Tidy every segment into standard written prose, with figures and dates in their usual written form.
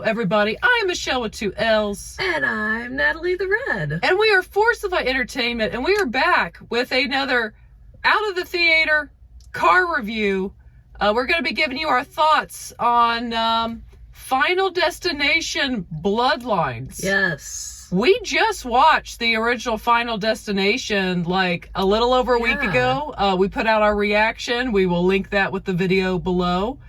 everybody. I'm Michelle with 2 L's. And I'm Natalie the Red. And we are Forcify Entertainment, and we are back with another out of the theater car review. We're going to be giving you our thoughts on Final Destination Bloodlines. Yes. We just watched the original Final Destination like a little over a week ago. We put out our reaction. We will link that with the video below.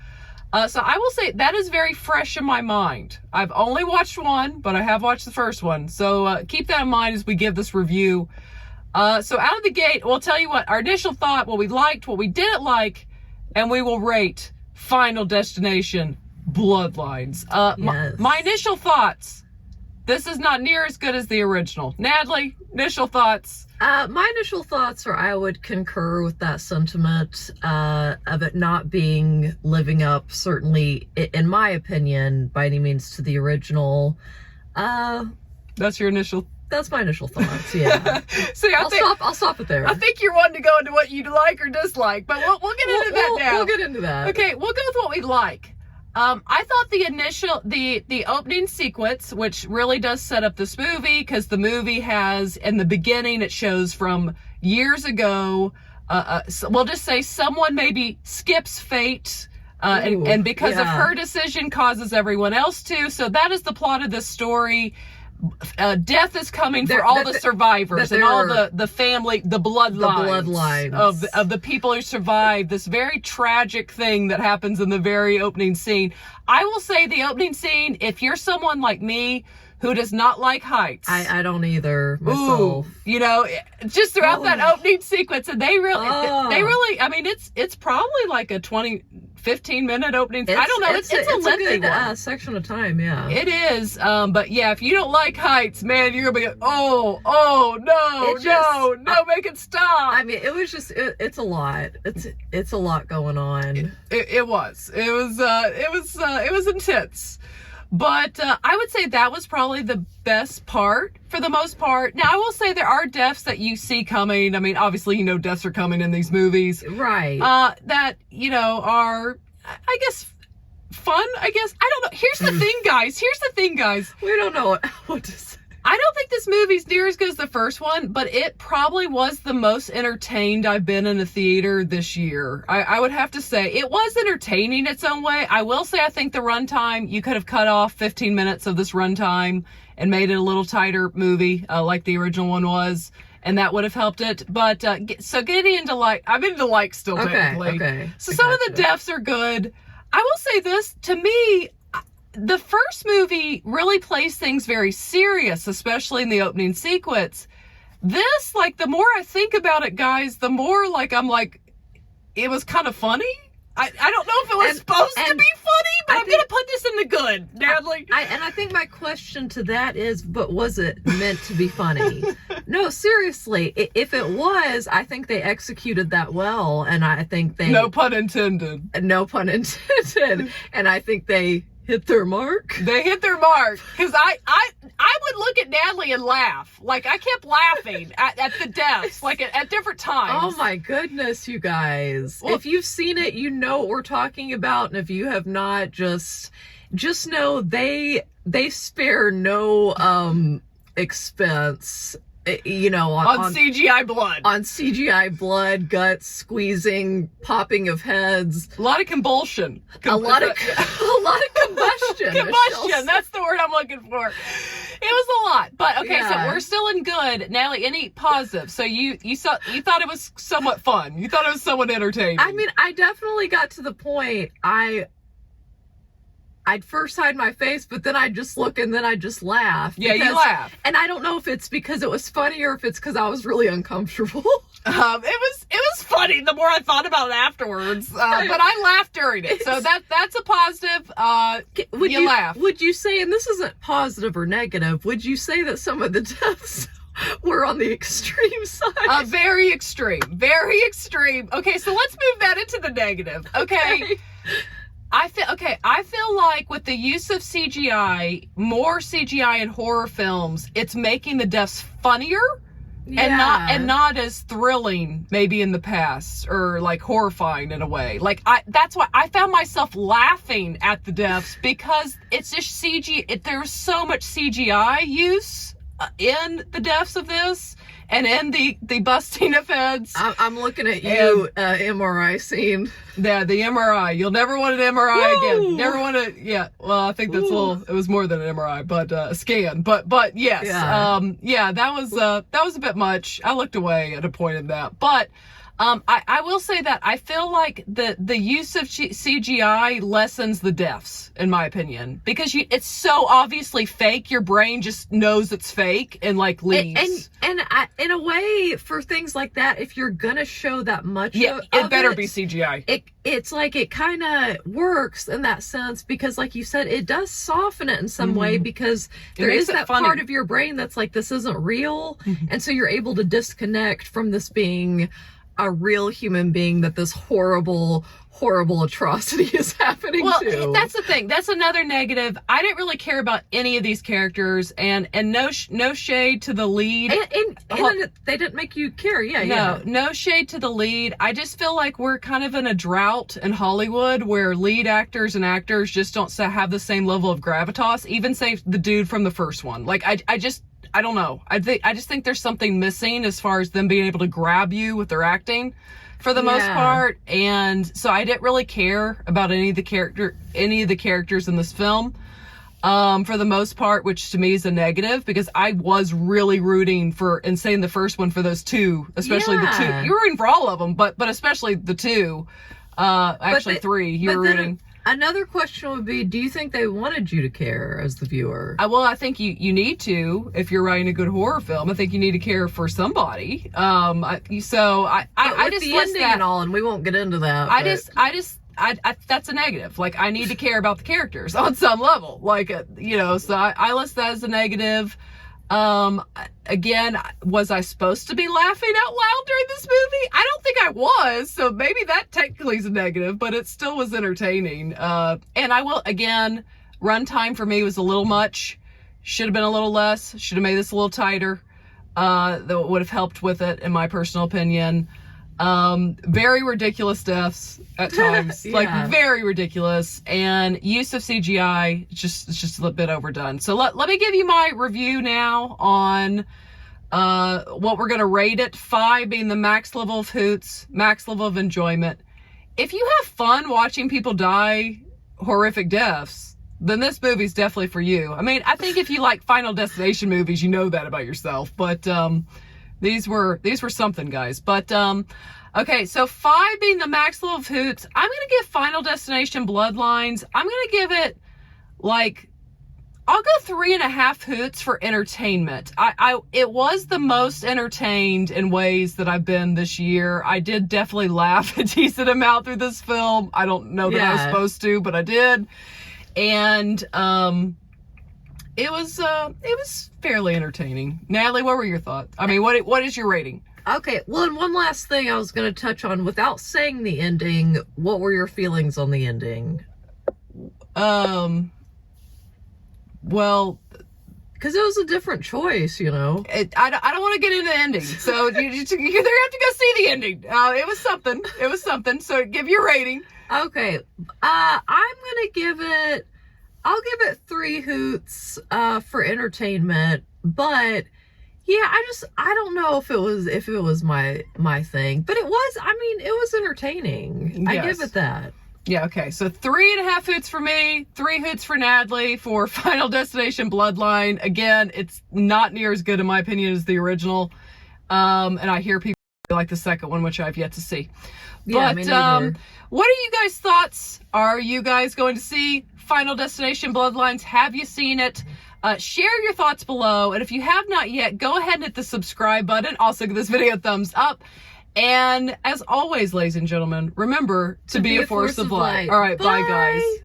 So I will say that is very fresh in my mind. I've only watched one, but I have watched the first one. So keep that in mind as we give this review. So out of the gate, we'll tell you what our initial thought, what we liked, what we didn't like, and we will rate Final Destination Bloodlines. Yes. My initial thoughts, this is not near as good as the original. Natalie, initial thoughts? My initial thoughts are I would concur with that sentiment of it not being living up, certainly, in my opinion, by any means to the original. That's your initial? That's my initial thoughts, yeah. See, I'll stop it there. I think you're wanting to go into what you like or dislike, but we'll get into that now. We'll get into that. Okay, we'll go with what we like. I thought the opening sequence, which really does set up this movie, because the movie has, in the beginning, it shows from years ago, so we'll just say someone maybe skips fate, and because of her decision causes everyone else to. So that is the plot of this story. Death is coming for all the survivors and all the family, the bloodlines of the people who survived this very tragic thing that happens in the very opening scene. I will say the opening scene, if you're someone like me who does not like heights. I don't either myself. Ooh, you know, just throughout that opening sequence, and they really, I mean, it's probably like a 15-minute opening. I don't know. It's a lengthy good section of time. Yeah, it is. But yeah, if you don't like heights, man, you're gonna be no, make it stop. I mean, it was just it's a lot. It's a lot going on. It was intense. But I would say that was probably the best part for the most part. Now, I will say there are deaths that you see coming. I mean, obviously, you know, deaths are coming in these movies. Right. That, you know, are, I guess, fun, I guess. I don't know. Here's the thing, guys. We don't know what to say. I don't think this movie's near as good as the first one, but it probably was the most entertained I've been in a theater this year. I would have to say it was entertaining its own way. I will say I think the runtime, you could have cut off 15 minutes of this runtime and made it a little tighter movie like the original one was, and that would have helped it. But so getting into I'm into still technically. Okay. So some of the deaths are good. I will say this, to me, the first movie really plays things very serious, especially in the opening sequence. This, like, the more I think about it, guys, the more, like, I'm like, it was kind of funny. I don't know if it was supposed to be funny, but I'm going to put this in the good, Natalie. I think my question to that is, but was it meant to be funny? No, seriously, if it was, I think they executed that well, and I think they... No pun intended. No pun intended. And I think they hit their mark. They hit their mark. Because I would look at Natalie and laugh. Like, I kept laughing at the deaths, like at different times. Oh my goodness, you guys. Well, if you've seen it, you know what we're talking about. And if you have not, just know they spare no expense, you know, on CGI blood. On CGI blood, guts, squeezing, popping of heads. A lot of convulsion. A lot of combustion. Combustion, that's the word I'm looking for. It was a lot. But okay, so we're still in good. Natalie, any positive? So you thought it was somewhat fun. You thought it was somewhat entertaining. I mean, I definitely got to the point I'd first hide my face, but then I'd just look and then I'd just laugh. Yeah, you laugh. And I don't know if it's because it was funny or if it's because I was really uncomfortable. It was funny the more I thought about it afterwards. But I laughed during it. So that's a positive. You laugh. Would you say, and this isn't positive or negative, would you say that some of the deaths were on the extreme side? Very extreme. Very extreme. Okay, so let's move that into the negative. Okay. I feel like with the use of CGI, more CGI in horror films, it's making the deaths funnier and not as thrilling maybe in the past, or like horrifying in a way. Like that's why I found myself laughing at the deaths, because it's just there's so much CGI use in the deaths of this, and in the busting of heads. I'm looking at you, MRI scene. Yeah, the MRI. You'll never want an MRI Woo! again. Never want to. Yeah. Well, I think that's it was more than an MRI, but a scan. But yes. Yeah. That was a bit much. I looked away at a point in that, but. I will say that I feel like the use of CGI lessens the deaths, in my opinion, because it's so obviously fake. Your brain just knows it's fake and like leaves. And in a way, for things like that, if you're gonna show that much, it better be CGI. It's like it kind of works in that sense, because, like you said, it does soften it in some way, because there is that part of your brain that's like, this isn't real, and so you're able to disconnect from this being a real human being that this horrible atrocity is happening to. Well, that's the thing. That's another negative. I didn't really care about any of these characters, and no shade to the lead. And they didn't make you care. No shade to the lead. I just feel like we're kind of in a drought in Hollywood where lead actors and actors just don't have the same level of gravitas. Even say the dude from the first one. Like I don't know. I just think there's something missing as far as them being able to grab you with their acting, for the most part. And so I didn't really care about any of the characters in this film, for the most part, which to me is a negative, because I was really rooting for, and saying the first one, for those two, especially the two. You were rooting for all of them, but especially the two. Actually, three. You were rooting. Another question would be, do you think they wanted you to care as the viewer? Well, I think you need to, if you're writing a good horror film. I think you need to care for somebody. I just the ending and all, and we won't get into that. I that's a negative. Like, I need to care about the characters on some level. Like, so I list that as a negative. Again, was I supposed to be laughing out loud during this movie? I don't think I was, so maybe that technically is a negative, but it still was entertaining. And I will, again, runtime for me was a little much. Should have been a little less. Should have made this a little tighter. That would have helped with it, in my personal opinion. Very ridiculous deaths at times. Like, very ridiculous, and use of CGI, it's just a little bit overdone. So let me give you my review now on what we're gonna rate it. 5 being the max level of hoots, max level of enjoyment. If you have fun watching people die horrific deaths, then this movie's definitely for you. I mean, I think if you like Final Destination movies, you know that about yourself, but these were something, guys. But okay, so 5 being the max level of hoots, I'm gonna give Final Destination Bloodlines, I'm gonna give it, like, I'll go 3.5 hoots for entertainment. It was the most entertained in ways that I've been this year. I did definitely laugh a decent amount through this film. I don't know that I was supposed to, but I did. And it was fairly entertaining. Natalie, what were your thoughts? I mean, what is your rating? Okay, well, and one last thing I was going to touch on without saying the ending. What were your feelings on the ending? Well, because it was a different choice, I don't want to get into the ending, so you're gonna have to go see the ending. It was something. So give your rating. Okay, I'll give it 3 hoots for entertainment, but yeah, I don't know if it was my thing, but it was entertaining. Yes. I give it that. Yeah, okay, so 3.5 hoots for me, 3 hoots for Natalie for Final Destination Bloodline. Again, it's not near as good in my opinion as the original, and I hear people like the second one, which I've yet to see. Yeah, but what are you guys' thoughts? Are you guys going to see Final Destination Bloodlines? Have you seen it? Share your thoughts below, and if you have not yet, go ahead and hit the subscribe button. Also give this video a thumbs up. And as always, ladies and gentlemen, remember to be a force of light. All right, bye guys.